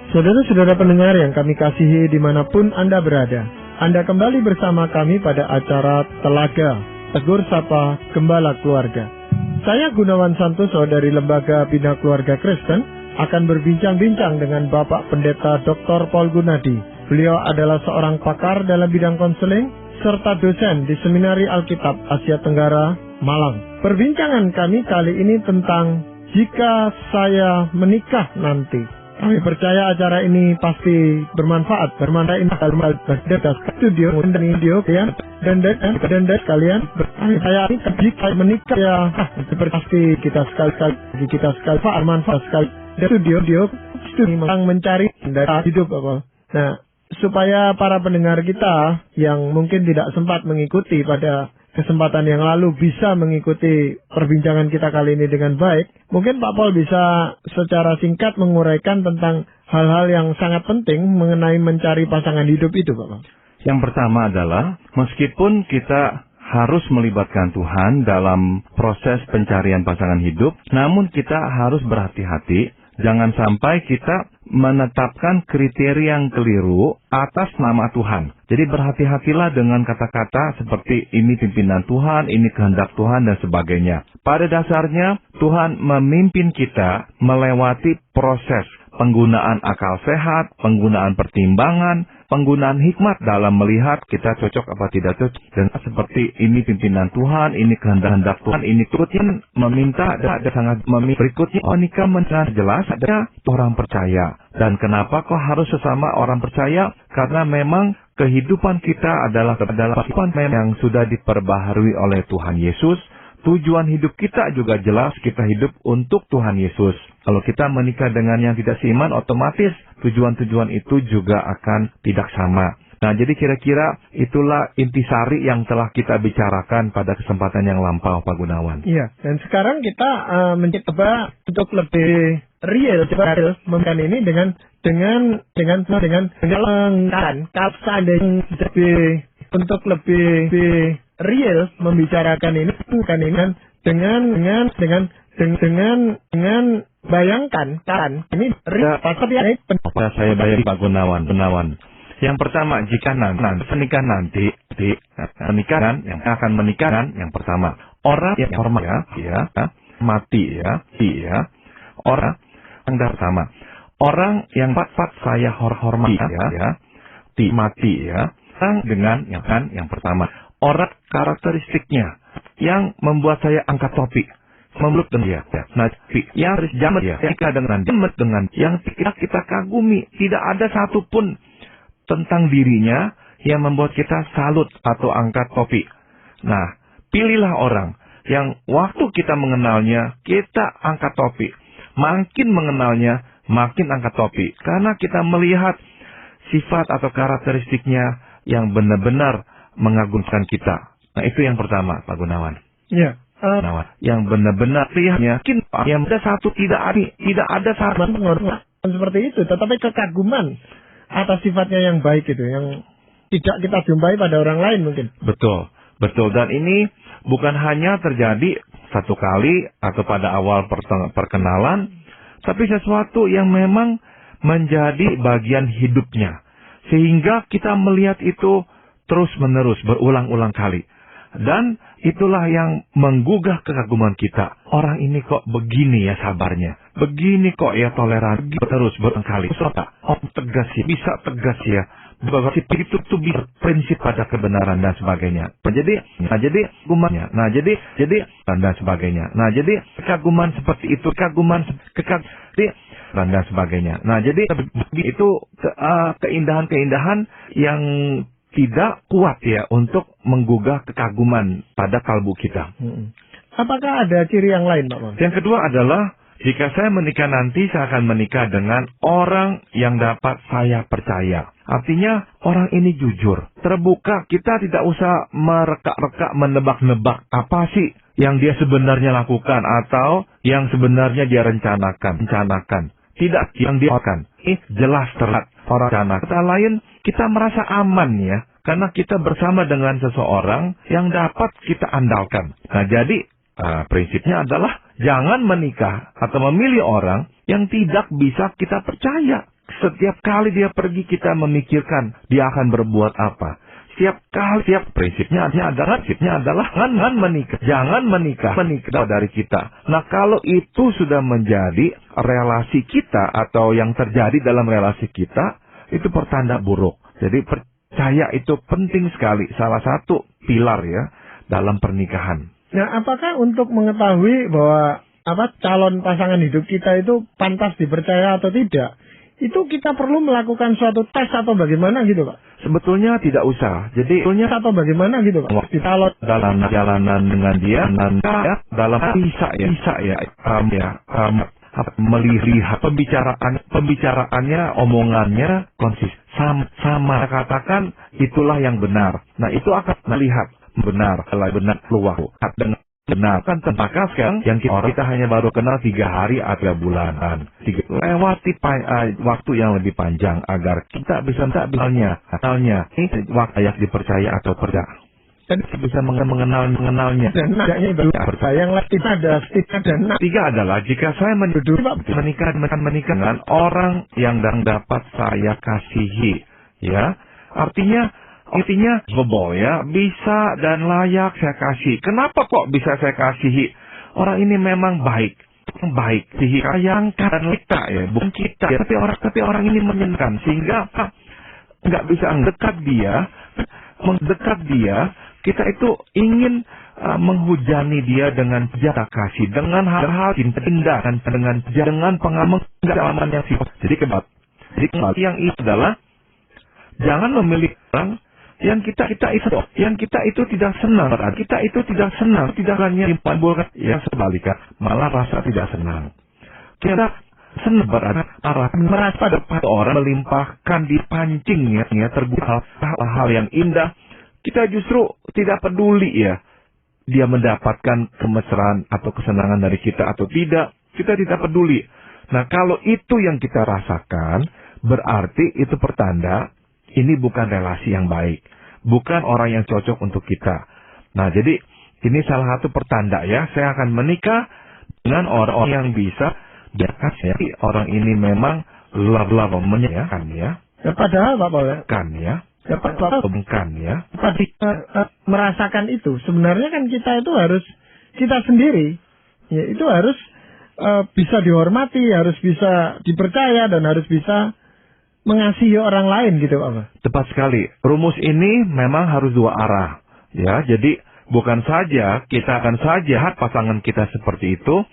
Saudara-saudara pendengar yang kami kasihi dimanapun Anda berada, Anda kembali bersama kami pada acara Telaga, Tegur Sapa Gembala Keluarga. Saya Gunawan Santoso dari Lembaga Bina Keluarga Kristen akan berbincang-bincang dengan Bapak Pendeta Dr. Paul Gunadi. Beliau adalah seorang pakar dalam bidang konseling serta dosen di Seminari Alkitab Asia Tenggara, Malang. Perbincangan kami kali ini tentang jika saya menikah nanti. Kami percaya acara ini pasti bermanfaat dalam studio dan kalian. Saya jika menikah ya pasti kita sekali bermanfaat sekali. Studio memang mencari dari hidup apa. Nah, supaya para pendengar kita yang mungkin tidak sempat mengikuti pada kesempatan yang lalu bisa mengikuti perbincangan kita kali ini dengan baik, mungkin Pak Paul bisa secara singkat menguraikan tentang hal-hal yang sangat penting mengenai mencari pasangan hidup itu, Pak Paul. Yang pertama adalah, meskipun kita harus melibatkan Tuhan dalam proses pencarian pasangan hidup, namun kita harus berhati-hati, jangan sampai kita menetapkan kriteria yang keliru atas nama Tuhan. Jadi berhati-hatilah dengan kata-kata seperti ini pimpinan Tuhan, ini kehendak Tuhan, dan sebagainya. Pada dasarnya, Tuhan memimpin kita melewati proses penggunaan akal sehat, penggunaan pertimbangan, penggunaan hikmat dalam melihat kita cocok apa tidak cocok. Dan seperti ini pimpinan Tuhan, ini kehendak Tuhan, ini berikutnya meminta, ada sangat berikutnya nikah menjelaskan jelas ada orang percaya. Dan kenapa kok harus sesama orang percaya? Karena memang kehidupan kita adalah kehidupan yang sudah diperbaharui oleh Tuhan Yesus. Tujuan hidup kita juga jelas, kita hidup untuk Tuhan Yesus. Kalau kita menikah dengan yang tidak seiman, otomatis tujuan-tujuan itu juga akan tidak sama. Nah, jadi kira-kira itulah intisari yang telah kita bicarakan pada kesempatan yang lampau, Pak Gunawan. Iya, dan sekarang kita mencoba untuk lebih real, memberikan ini dengan kalau seandainya untuk lebih real membicarakan ini bukan dengan bayangkan kan ini real saya bayar Pak Gunawan. Yang pertama, jika pernikahan nanti pernikahan yang akan menikah yang pertama orang yang hormat ya mati ya orang yang pertama orang yang pat saya hormati ya mati ya dengan yang pertama orang karakteristiknya yang membuat saya angkat topi memeluk dia. Nah, yang harus jamet ya dengan yang kita kagumi, tidak ada satupun tentang dirinya yang membuat kita salut atau angkat topi. Nah, pilihlah orang yang waktu kita mengenalnya, kita angkat topi. Makin mengenalnya, makin angkat topi. Karena kita melihat sifat atau karakteristiknya yang benar-benar mengagumkan kita. Nah, itu yang pertama, Pak Gunawan. Iya. Yang benar-benar lihatnya, yang ada satu tidak ada satu seperti itu, tetapi kekaguman atas sifatnya yang baik itu, yang tidak kita jumpai pada orang lain mungkin. Betul. Dan ini bukan hanya terjadi satu kali atau pada awal perkenalan, tapi sesuatu yang memang menjadi bagian hidupnya. Sehingga kita melihat itu terus-menerus, berulang-ulang kali. Dan itulah yang menggugah kekaguman kita. Orang ini kok begini ya sabarnya. Begini kok ya toleran. Terus berkali. Tegas ya. Bisa tegas ya. Itu tuh prinsip pada kebenaran dan sebagainya. Jadi kekagumannya. Dan sebagainya. Nah, jadi kekaguman seperti itu. Dan sebagainya. Nah, jadi itu keindahan-keindahan yang tidak kuat ya untuk menggugah kekaguman pada kalbu kita. Apakah ada ciri yang lain, Pak? Yang kedua adalah, jika saya menikah nanti, saya akan menikah dengan orang yang dapat saya percaya. Artinya, orang ini jujur, terbuka. Kita tidak usah mereka-reka, menebak-nebak apa sih yang dia sebenarnya lakukan atau yang sebenarnya dia rencanakan. Tidak yang dia lakukan. Jelas terlihat orang rencana. Kata lain, kita merasa aman ya, karena kita bersama dengan seseorang yang dapat kita andalkan. Nah, jadi prinsipnya adalah jangan menikah atau memilih orang yang tidak bisa kita percaya. Setiap kali dia pergi kita memikirkan dia akan berbuat apa. Setiap prinsipnya adalah jangan menikah dari kita. Nah, kalau itu sudah menjadi relasi kita atau yang terjadi dalam relasi kita, itu pertanda buruk. Jadi percaya itu penting sekali, salah satu pilar ya dalam pernikahan. Nah, apakah untuk mengetahui bahwa calon pasangan hidup kita itu pantas dipercaya atau tidak, itu kita perlu melakukan suatu tes atau bagaimana gitu, Pak? Sebetulnya tidak usah. Jadi sebetulnya atau bagaimana gitu, Pak? Kalau dalam jalanan dengan dia, dalam bisa ya, melihat pembicaraannya, omongannya konsisten sama katakan itulah yang benar. Nah, itu akan melihat benar peluang dengan benar kan, maka sekarang yang kita hanya baru kenal 3 hari atau 3 bulanan, lewati waktu yang lebih panjang agar kita bisa kenalnya ini waktu layak dipercaya atau tidak, dan bisa mengenalnya. Dan nadanya percaya yang tidak ada dan 3 adalah jika saya menikah dengan orang yang dapat saya kasihi, ya artinya ya, bisa dan layak saya kasih. Kenapa kok bisa saya kasihi? Orang ini memang baik, sayangkan dan kita ya, bukan kita. Ya, tapi orang ini menyenangkan sehingga nggak bisa mendekat dia. Kita itu ingin menghujani dia dengan jasa kasih, dengan hal-hal indah dan dengan pengalaman yang sifat. Jadi yang itu adalah jangan memilih orang yang kita itu tidak senang, tidak hanya menimbulkan yang sebaliknya, malah rasa tidak senang. Kita senang merasa pada orang melimpahkan, dipancing ya terbuka hal yang indah. Kita justru tidak peduli ya dia mendapatkan kemesraan atau kesenangan dari kita atau tidak. Kita tidak peduli. Nah, kalau itu yang kita rasakan, berarti itu pertanda ini bukan relasi yang baik, bukan orang yang cocok untuk kita. Nah, jadi ini salah satu pertanda ya, saya akan menikah dengan orang yang bisa orang ini memang menyenangkan ya. Padahal Pak Paul ya. Merasakan itu sebenarnya kan kita itu harus kita sendiri ya, itu harus bisa dihormati, harus bisa dipercaya dan harus bisa mengasihi orang lain gitu, Pak. Tepat sekali. Rumus ini memang harus 2 arah. Ya, jadi bukan saja kita akan saja pasangan kita seperti itu,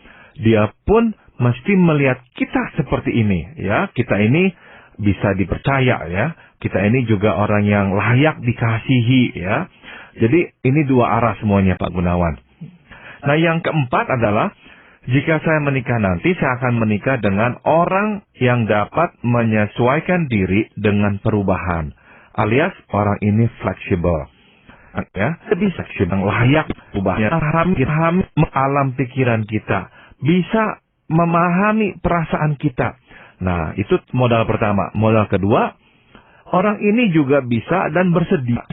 dia pun mesti melihat kita seperti ini. Ya, kita ini bisa dipercaya ya. Kita ini juga orang yang layak dikasihi ya. Jadi ini 2 arah semuanya, Pak Gunawan. Nah, yang keempat adalah jika saya menikah nanti, saya akan menikah dengan orang yang dapat menyesuaikan diri dengan perubahan. Alias orang ini fleksibel. Ya, lebih fleksibel, layak berubahnya. Pahami alam pikiran kita. Bisa memahami perasaan kita. Nah, itu modal pertama. Modal kedua, orang ini juga bisa dan bersedia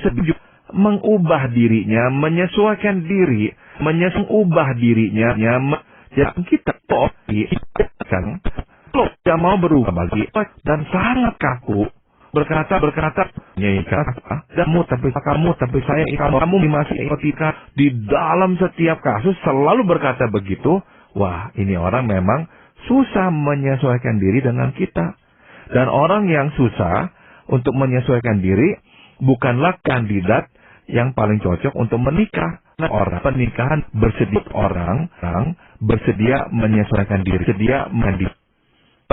mengubah dirinya, menyesuaikan diri, mengubah dirinya, yang kita kan kalau dia mau berubah bagi dan sangat kaku berkata tapi saya kamu masih etika di dalam setiap kasus selalu berkata begitu. Wah, ini orang memang susah menyesuaikan diri dengan kita. Dan orang yang susah untuk menyesuaikan diri bukanlah kandidat yang paling cocok untuk menikah. Orang pernikahan bersedia orang bersedia menyesuaikan diri, sedia menikah.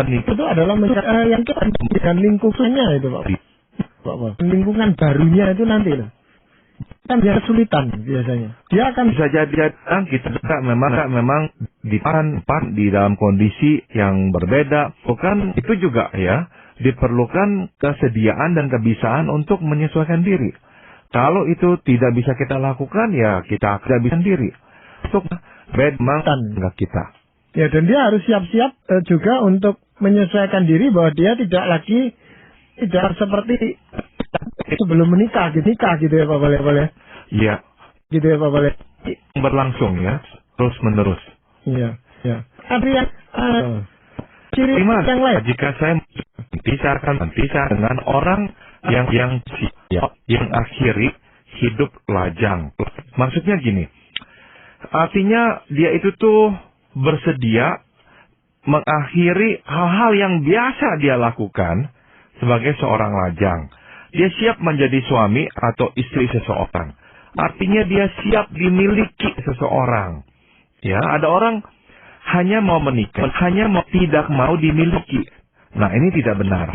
Itu adalah yang kita dengan lingkungannya itu, Pak. Lingkungan barunya itu nanti loh. Kan dia kesulitan biasanya. Dia akan bisa jadi kita memang di dalam kondisi yang berbeda. Bukan itu juga ya, diperlukan kesediaan dan kebisaan untuk menyesuaikan diri. Kalau itu tidak bisa kita lakukan, ya kita tidak bisa sendiri. Untuk enggak kita. Ya, dan dia harus siap-siap juga untuk menyesuaikan diri bahwa dia tidak seperti sebelum menikah gitu ya Pak boleh. Iya. Gitu ya Pak boleh. Berlangsung ya, terus menerus. Iya. Tapi yang ciri yang lain. Jika saya berpisah dengan orang yang akhiri hidup lajang. Maksudnya gini, artinya dia itu tuh bersedia mengakhiri hal-hal yang biasa dia lakukan sebagai seorang lajang. Dia siap menjadi suami atau istri seseorang. Artinya dia siap dimiliki seseorang. Ya, ada orang hanya mau menikah, tidak mau dimiliki. Nah, ini tidak benar.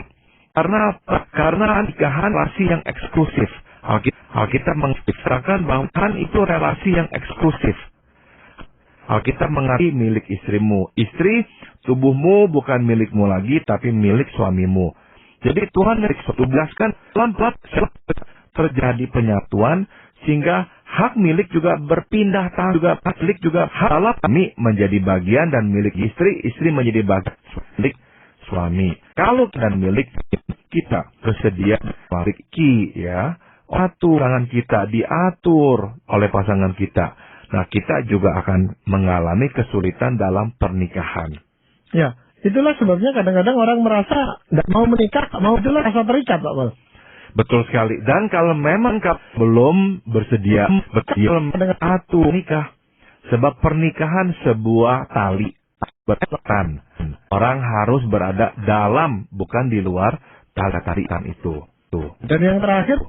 Karena nikahan relasi yang eksklusif. Alkitab mengatakan bahwa itu relasi yang eksklusif. Alkitab mengatakan milik istrimu. Istri, tubuhmu bukan milikmu lagi, tapi milik suamimu. Jadi Tuhan menjelaskan pelan-pelan terjadi penyatuan, sehingga hak milik juga berpindah tangan, juga hak milik juga hak kami menjadi bagian dan milik istri, istri menjadi bagian milik suami. Kalau dan milik kita bersedia memiliki, ya, tangan kita diatur oleh pasangan kita. Nah, kita juga akan mengalami kesulitan dalam pernikahan. Ya, itulah sebabnya kadang-kadang orang merasa tidak mau menikah, mau itulah rasa terikat, Pak Pol. Betul sekali. Dan kalau memang belum bersedia dengan atur nikah, sebab pernikahan sebuah tali berkaitan. Orang harus berada dalam, bukan di luar tarikan itu. Dan yang terakhir,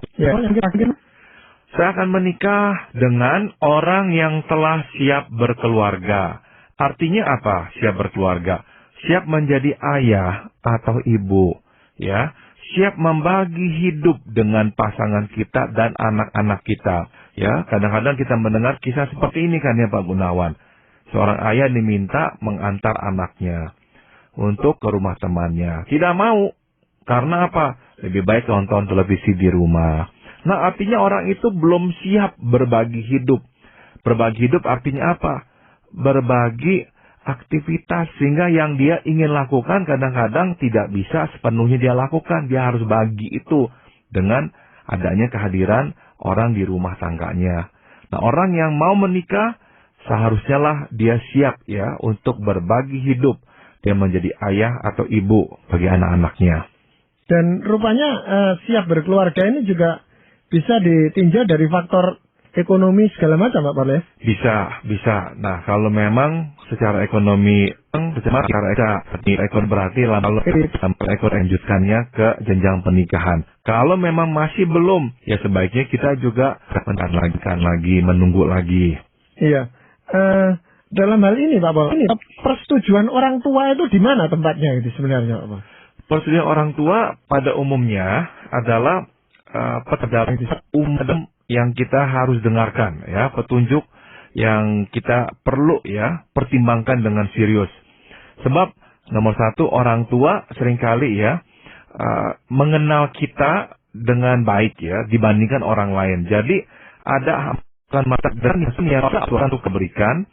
saya akan menikah dengan orang yang telah siap berkeluarga. Artinya apa? Siap berkeluarga. Siap menjadi ayah atau ibu. Ya, siap membagi hidup dengan pasangan kita dan anak-anak kita. Ya, kadang-kadang kita mendengar kisah seperti ini kan ya Pak Gunawan. Seorang ayah diminta mengantar anaknya untuk ke rumah temannya. Tidak mau. Karena apa? Lebih baik nonton televisi di rumah. Nah, artinya orang itu belum siap berbagi hidup. Berbagi hidup artinya apa? Berbagi aktivitas, sehingga yang dia ingin lakukan kadang-kadang tidak bisa sepenuhnya dia lakukan. Dia harus bagi itu dengan adanya kehadiran orang di rumah tangganya. Nah, orang yang mau menikah seharusnya lah dia siap ya untuk berbagi hidup. Dia menjadi ayah atau ibu bagi anak-anaknya. Dan rupanya siap berkeluarga ini juga bisa ditinjau dari faktor ekonomi segala macam, Pak Pol. Bisa. Nah, kalau memang secara ekonomi, berarti lalu ekor lanjutkannya ke jenjang pernikahan. Kalau memang masih belum, ya sebaiknya kita juga menunggu lagi. Iya. Dalam hal ini, Pak Pol, persetujuan orang tua itu di mana tempatnya itu sebenarnya, Pak Pol? Persetujuan orang tua pada umumnya adalah umum yang kita harus dengarkan, ya, petunjuk yang kita perlu ya pertimbangkan dengan serius. Sebab nomor satu, orang tua seringkali ya mengenal kita dengan baik ya dibandingkan orang lain. Jadi ada mata dan yang Tuhan untuk berikan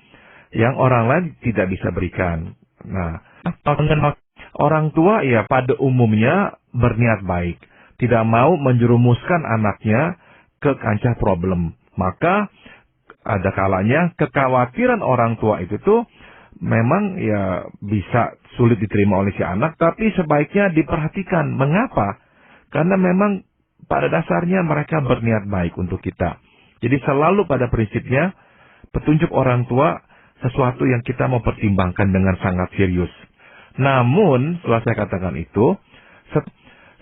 yang orang lain tidak bisa berikan. Nah, mengenal orang tua ya pada umumnya berniat baik, tidak mau menjerumuskan anaknya ke kancah problem. Maka ada kalanya kekhawatiran orang tua itu tuh memang ya bisa sulit diterima oleh si anak, tapi sebaiknya diperhatikan. Mengapa? Karena memang pada dasarnya mereka berniat baik untuk kita. Jadi selalu pada prinsipnya petunjuk orang tua sesuatu yang kita mau pertimbangkan dengan sangat serius. Namun setelah saya katakan itu,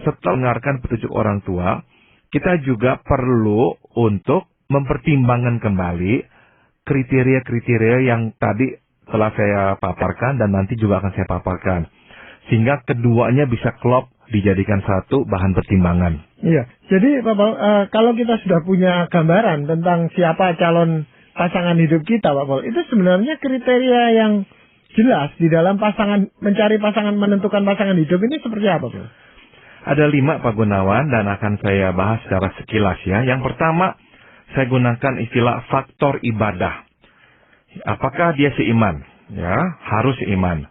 setelah mendengarkan petunjuk orang tua, kita juga perlu untuk mempertimbangkan kembali kriteria-kriteria yang tadi telah saya paparkan dan nanti juga akan saya paparkan. Sehingga keduanya bisa klop dijadikan satu bahan pertimbangan. Iya, jadi Pak Pol, kalau kita sudah punya gambaran tentang siapa calon pasangan hidup kita, Pak Pol, itu sebenarnya kriteria yang jelas di dalam mencari pasangan, menentukan pasangan hidup ini seperti apa, Pak? Ada 5 Pak Gunawan dan akan saya bahas secara sekilas ya. Yang pertama, saya gunakan istilah faktor ibadah. Apakah dia seiman? Ya, harus seiman.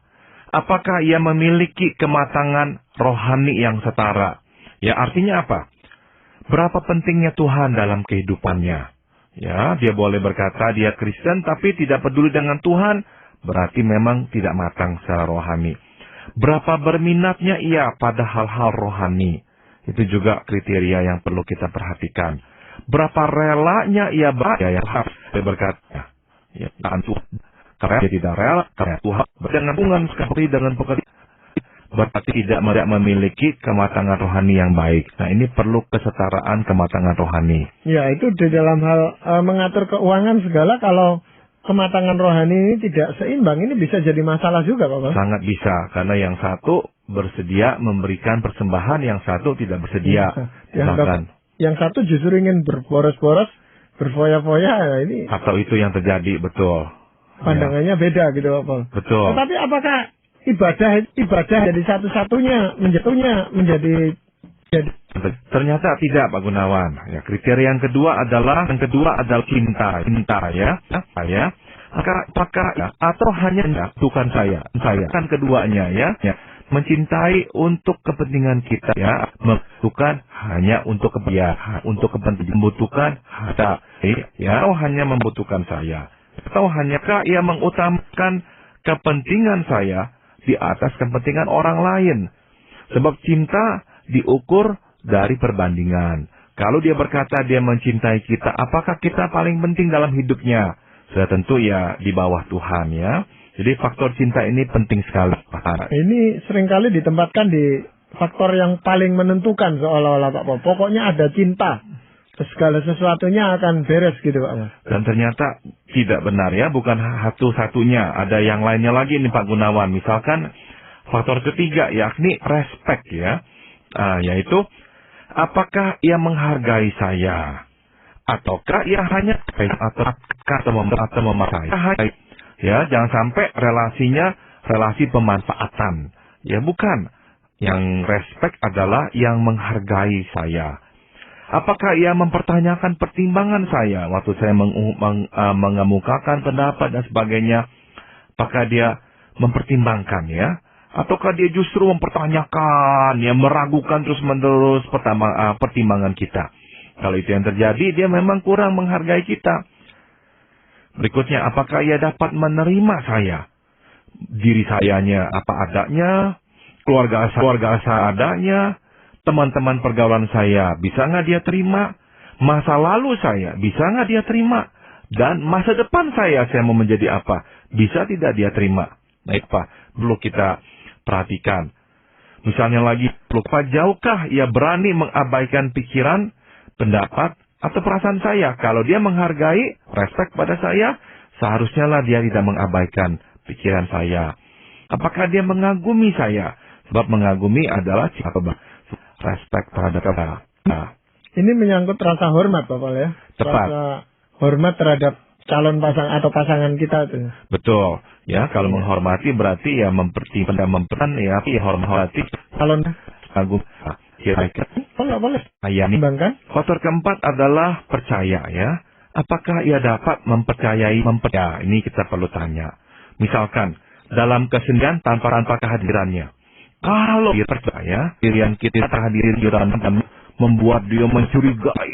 Apakah ia memiliki kematangan rohani yang setara? Ya, artinya apa? Berapa pentingnya Tuhan dalam kehidupannya? Ya, dia boleh berkata dia Kristen tapi tidak peduli dengan Tuhan, berarti memang tidak matang secara rohani. Berapa berminatnya ia pada hal-hal rohani. Itu juga kriteria yang perlu kita perhatikan. Berapa relanya ia berkata. Ya, karena dia tidak rela, karena Tuhan dengan hubungan sekali dengan pekerjaan. Berarti tidak memiliki kematangan rohani yang baik. Nah, ini perlu kesetaraan kematangan rohani. Ya, itu di dalam hal mengatur keuangan segala, kalau kematangan rohani ini tidak seimbang, ini bisa jadi masalah juga, Pak. Sangat bisa, karena yang satu bersedia memberikan persembahan, yang satu tidak bersedia. Yang satu justru ingin berboros-boros, berfoya-foya, ya ini. Atau itu yang terjadi, betul. Pandangannya beda gitu, Pak. Betul. Tetapi apakah ibadah jadi satu-satunya menjadi ternyata tidak, Pak Gunawan. Ya, kriteria yang kedua adalah cinta ya. Apakah atau hanya Tuhan saya kan keduanya ya. Mencintai untuk kepentingan kita ya, bukan hanya untuk kepentingan, membutuhkan harta ya, atau hanya membutuhkan saya, atau hanyakah ia mengutamakan kepentingan saya di atas kepentingan orang lain. Sebab cinta diukur dari perbandingan. Kalau dia berkata dia mencintai kita, apakah kita paling penting dalam hidupnya? Sudah tentu ya di bawah Tuhan ya. Jadi faktor cinta ini penting sekali. Ini seringkali ditempatkan di faktor yang paling menentukan seolah-olah, Pak. Pokoknya ada cinta, segala sesuatunya akan beres gitu, Pak. Dan ternyata tidak benar ya, bukan satu-satunya. Ada yang lainnya lagi nih, Pak Gunawan. Misalkan faktor ketiga yakni respect ya. Yaitu apakah ia menghargai saya, ataukah ia hanya atau memakai. Ya, jangan sampai relasinya relasi pemanfaatan. Ya, bukan. Yang respect adalah yang menghargai saya. Apakah ia mempertanyakan pertimbangan saya waktu saya mengemukakan pendapat dan sebagainya? Apakah dia mempertimbangkan ya? Ataukah dia justru mempertanyakan, ya, meragukan terus-menerus pertimbangan kita? Kalau itu yang terjadi, dia memang kurang menghargai kita. Berikutnya, apakah ia dapat menerima saya? Diri sayanya apa adanya, keluarga saya adanya, teman-teman pergaulan saya bisa nggak dia terima? Masa lalu saya bisa nggak dia terima? Dan masa depan saya mau menjadi apa? Bisa tidak dia terima? Baik, Pak, perlu kita perhatikan. Misalnya lagi, jauhkah ia berani mengabaikan pikiran, pendapat, atau perasaan saya? Kalau dia menghargai, respect pada saya, seharusnya lah dia tidak mengabaikan pikiran saya. Apakah dia mengagumi saya? Sebab mengagumi adalah respect terhadap kita. Ini menyangkut rasa hormat, Bapak ya. Tepat. Rasa hormat terhadap calon pasangan kita itu. Betul. Ya, kalau menghormati berarti ya hormati calon kagum. Nggak boleh. Timbangkan. Faktor keempat adalah percaya ya. Apakah ia dapat mempercayai? Ini kita perlu tanya. Misalkan dalam kesendirian tanpa kehadirannya. Kalau dia percaya, dirian kita terhadirin membuat dia mencurigai,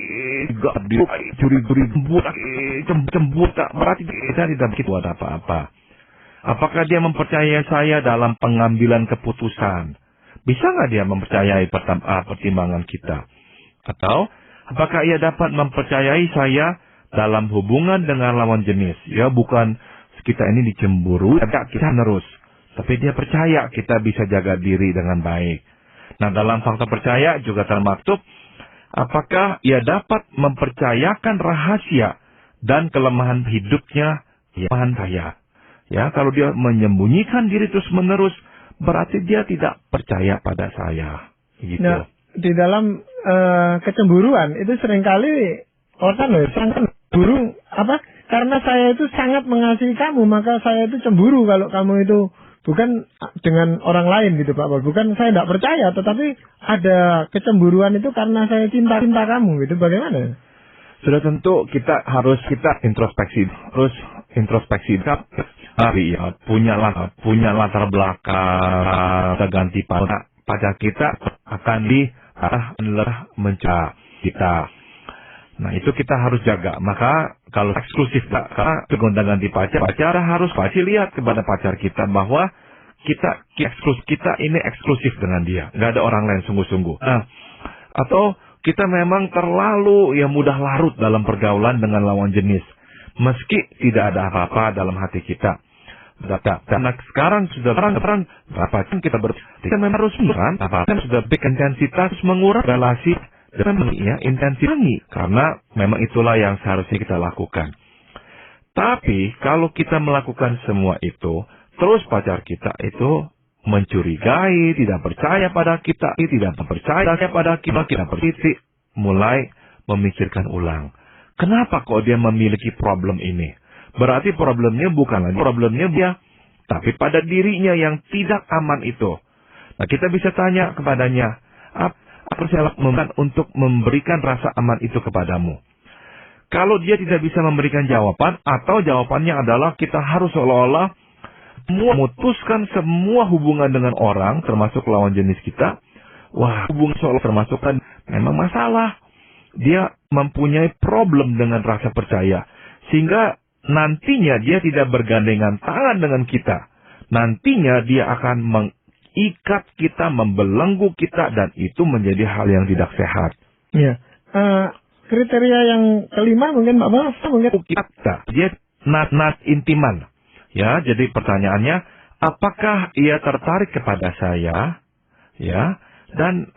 cemburu, berarti kita tidak begitu ada apa-apa. Apakah dia mempercayai saya dalam pengambilan keputusan? Bisa nggak dia mempercayai pertimbangan kita? Atau apakah ia dapat mempercayai saya dalam hubungan dengan lawan jenis? Ya, bukan kita ini dicemburu, kita terus. Tapi dia percaya kita bisa jaga diri dengan baik. Nah, dalam faktor percaya juga termaktub, apakah ia dapat mempercayakan rahasia dan kelemahan hidupnya saya? Ya, kalau dia menyembunyikan diri terus-menerus, berarti dia tidak percaya pada saya. Gitu. Nah, di dalam kecemburuan itu seringkali orang sangat cemburu karena saya itu sangat mengasihi kamu, maka saya itu cemburu kalau kamu itu bukan dengan orang lain gitu, Pak. Bukan saya tidak percaya, tetapi ada kecemburuan itu karena saya cinta kamu gitu. Bagaimana? Sudah tentu kita harus introspeksi, punya latar belakang, ganti pada kita akan mencari kita. Nah, itu kita harus jaga. Maka kalau eksklusif, karena gonta-ganti pacar harus pasti lihat kepada pacar kita bahwa kita ini eksklusif dengan dia, nggak ada orang lain sungguh-sungguh. Nah, atau kita memang terlalu mudah larut dalam pergaulan dengan lawan jenis, meski tidak ada apa-apa dalam hati kita. Karena sekarang sudah berapa kita memang harus sudah intensitas mengurangi relasi dan intensitas karena memang itulah yang seharusnya kita lakukan. Tapi kalau kita melakukan semua itu, terus pacar kita itu mencurigai, tidak percaya pada kita, tidak percaya pada kita bertitik, mulai memikirkan ulang. Kenapa kok dia memiliki problem ini? Berarti problemnya bukan lagi problemnya dia, tapi pada dirinya yang tidak aman itu. Nah, kita bisa tanya kepadanya, apa saya lakukan untuk memberikan rasa aman itu kepadamu? Kalau dia tidak bisa memberikan jawaban, atau jawabannya adalah kita harus seolah-olah memutuskan semua hubungan dengan orang, termasuk lawan jenis kita. Wah, hubungan seolah termasuk kan memang masalah. Dia mempunyai problem dengan rasa percaya. Sehingga nantinya dia tidak bergandengan tangan dengan kita. Nantinya dia akan mengikat kita, membelenggu kita, dan itu menjadi hal yang tidak sehat. Iya. Kriteria yang kelima mungkin Pak Bal, mungkin kita dia nat intiman. Ya, jadi pertanyaannya, apakah ia tertarik kepada saya? Ya, dan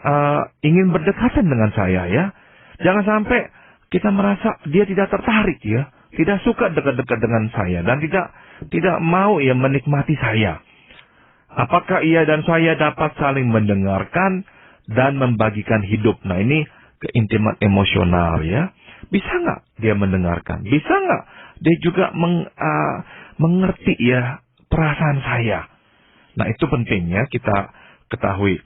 ingin berdekatan dengan saya, ya. Jangan sampai kita merasa dia tidak tertarik, ya. Tidak suka dekat-dekat dengan saya dan tidak mau menikmati saya. Apakah ia dan saya dapat saling mendengarkan dan membagikan hidup? Nah, ini keintiman emosional, ya. Bisa nggak dia mendengarkan? Bisa nggak dia juga mengerti perasaan saya? Nah, itu pentingnya kita ketahui.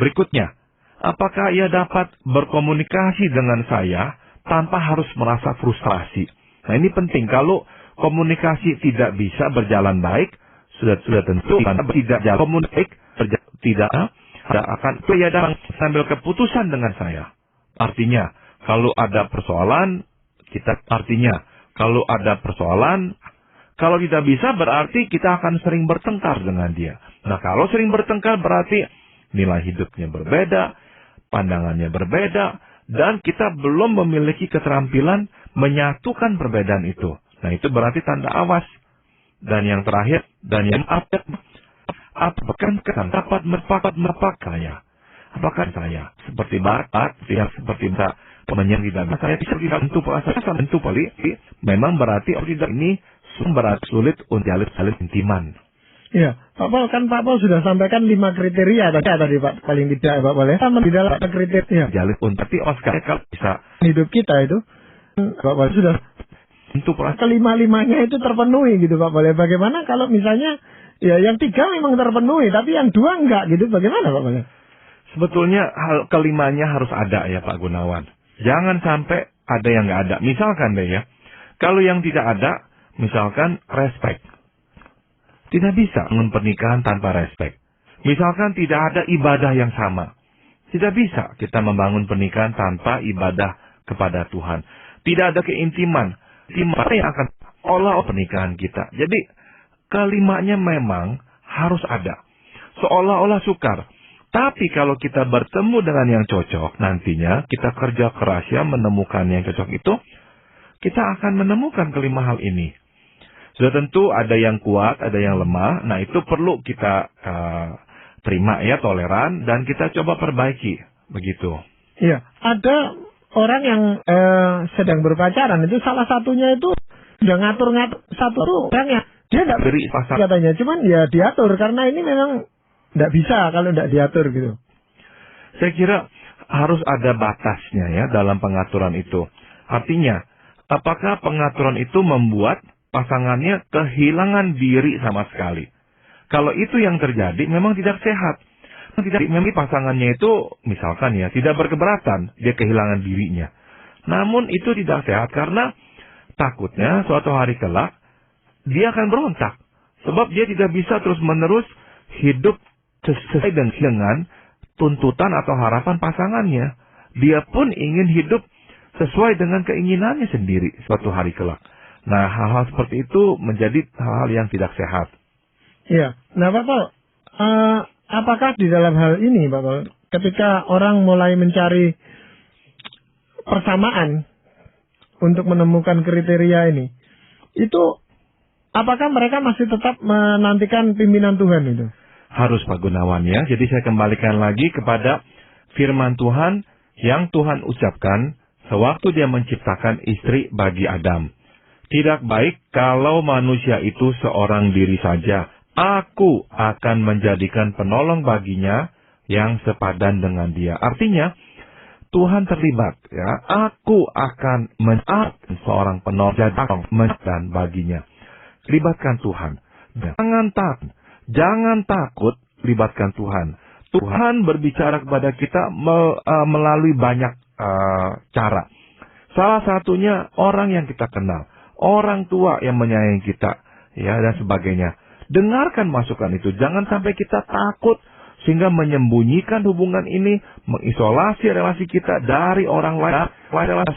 Berikutnya, apakah ia dapat berkomunikasi dengan saya tanpa harus merasa frustrasi? Nah, ini penting. Kalau komunikasi tidak bisa berjalan baik, sudah tentu tidak jalan komunikasi tidak akan ia dapat sambil keputusan dengan saya. Artinya, kalau ada persoalan, kalau tidak bisa berarti kita akan sering bertengkar dengan dia. Nah, kalau sering bertengkar berarti nilai hidupnya berbeda, pandangannya berbeda, dan kita belum memiliki keterampilan menyatukan perbedaan itu. Nah, itu berarti tanda awas. Dan yang terakhir, apakah saya? Apakah saya seperti bakat, seperti temannya tidak saya tidak tentu memang berarti tidak ini sulit untuk jalin intiman. Iya, Pak Paul, kan Pak Paul sudah sampaikan 5 kriteria tadi Pak, paling tidak Pak boleh. Sama di dalam kriteria jalin tapi Oscar kalau bisa hidup kita itu Pak Paul sudah tentu kelima-limanya itu terpenuhi gitu Pak boleh. Bagaimana kalau misalnya yang 3 memang terpenuhi tapi yang 2 enggak gitu, bagaimana Pak boleh? Sebetulnya hal kelimanya harus ada ya Pak Gunawan. Jangan sampai ada yang nggak ada. Misalkan deh ya, kalau yang tidak ada, misalkan respect. Tidak bisa membangun pernikahan tanpa respect. Misalkan tidak ada ibadah yang sama. Tidak bisa kita membangun pernikahan tanpa ibadah kepada Tuhan. Tidak ada keintiman. Intiman yang akan olah pernikahan kita. Jadi kelimanya memang harus ada. Seolah-olah sukar. Tapi kalau kita bertemu dengan yang cocok, nantinya kita kerja keras menemukan yang cocok itu, kita akan menemukan kelima hal ini. Sudah tentu ada yang kuat, ada yang lemah. Nah, itu perlu kita terima toleran dan kita coba perbaiki, begitu. Iya, ada orang yang sedang berpacaran itu salah satunya itu sudah ngatur-ngatur satu orang yang dia tidak beri pasal katanya, cuman diatur karena ini memang tidak bisa kalau tidak diatur gitu. Saya kira harus ada batasnya dalam pengaturan itu. Artinya, apakah pengaturan itu membuat pasangannya kehilangan diri sama sekali? Kalau itu yang terjadi, memang tidak sehat. Memang pasangannya itu, misalkan tidak berkeberatan, dia kehilangan dirinya. Namun itu tidak sehat karena takutnya suatu hari kelak, dia akan berontak. Sebab dia tidak bisa terus-menerus hidup sesuai dengan tuntutan atau harapan pasangannya. Dia pun ingin hidup sesuai dengan keinginannya sendiri suatu hari kelak. Nah, hal-hal seperti itu menjadi hal-hal yang tidak sehat. Iya. Nah, Pak Paul, apakah di dalam hal ini, Pak Paul, ketika orang mulai mencari persamaan untuk menemukan kriteria ini, itu apakah mereka masih tetap menantikan pimpinan Tuhan itu? Harus, Pak Gunawan, ya. Jadi saya kembalikan lagi kepada firman Tuhan yang Tuhan ucapkan sewaktu dia menciptakan istri bagi Adam. Tidak baik kalau manusia itu seorang diri saja. Aku akan menjadikan penolong baginya yang sepadan dengan dia. Artinya, Tuhan terlibat, ya. Aku akan menciptakan seorang penolong dan baginya. Libatkan Tuhan. Jangan takut, libatkan Tuhan. Tuhan berbicara kepada kita melalui banyak cara. Salah satunya orang yang kita kenal, orang tua yang menyayangi kita, ya, dan sebagainya. Dengarkan masukan itu. Jangan sampai kita takut sehingga menyembunyikan hubungan ini, mengisolasi relasi kita dari orang lain.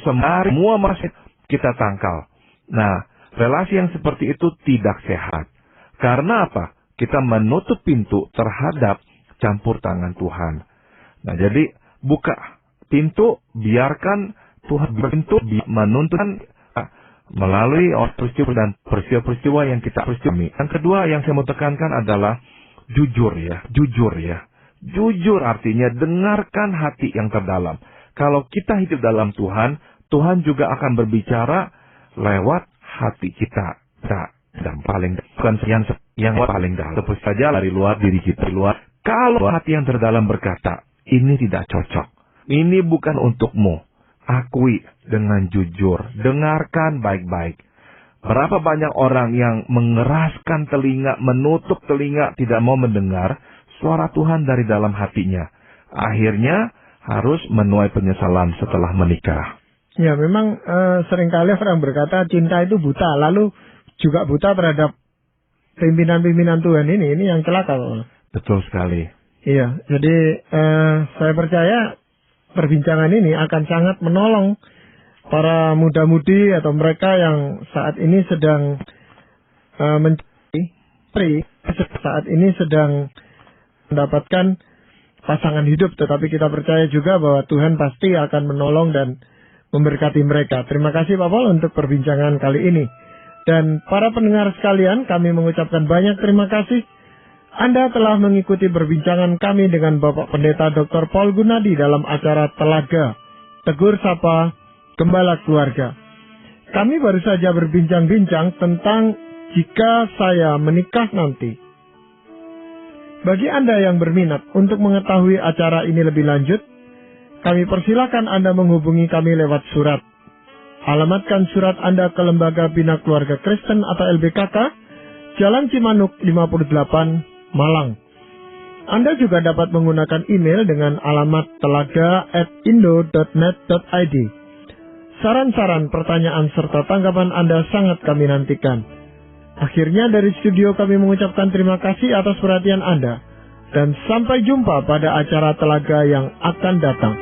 Semua masih kita tangkal. Nah, relasi yang seperti itu tidak sehat. Karena apa? Kita menutup pintu terhadap campur tangan Tuhan. Nah, jadi buka pintu, biarkan Tuhan berpintu menuntun melalui peristiwa dan peristiwa yang kita alami. Yang kedua yang saya mau tekankan adalah jujur, ya. Jujur artinya dengarkan hati yang terdalam. Kalau kita hidup dalam Tuhan, Tuhan juga akan berbicara lewat hati kita. Dan paling bukan yang paling dalam. Seperti saja dari luar diri kita. Kalau hati yang terdalam berkata, ini tidak cocok, ini bukan untukmu. Akui dengan jujur, dengarkan baik-baik. Berapa banyak orang yang mengeraskan telinga, menutup telinga, tidak mau mendengar suara Tuhan dari dalam hatinya. Akhirnya harus menuai penyesalan setelah menikah. Ya, memang seringkali orang berkata cinta itu buta, lalu juga buta terhadap pimpinan-pimpinan Tuhan ini yang celaka. Betul sekali. Iya, jadi saya percaya perbincangan ini akan sangat menolong para muda-mudi atau mereka yang saat ini sedang saat ini sedang mendapatkan pasangan hidup, tetapi kita percaya juga bahwa Tuhan pasti akan menolong dan memberkati mereka. Terima kasih Pak Paul untuk perbincangan kali ini. Dan para pendengar sekalian, kami mengucapkan banyak terima kasih. Anda telah mengikuti perbincangan kami dengan Bapak Pendeta Dr. Paul Gunadi dalam acara Telaga, Tegur Sapa, Gembala Keluarga. Kami baru saja berbincang-bincang tentang jika saya menikah nanti. Bagi Anda yang berminat untuk mengetahui acara ini lebih lanjut, kami persilakan Anda menghubungi kami lewat surat. Alamatkan surat Anda ke Lembaga Bina Keluarga Kristen atau LBKK, Jalan Cimanuk 58, Malang. Anda juga dapat menggunakan email dengan alamat telaga@indo.net.id. Saran-saran, pertanyaan, serta tanggapan Anda sangat kami nantikan. Akhirnya dari studio kami mengucapkan terima kasih atas perhatian Anda. Dan sampai jumpa pada acara Telaga yang akan datang.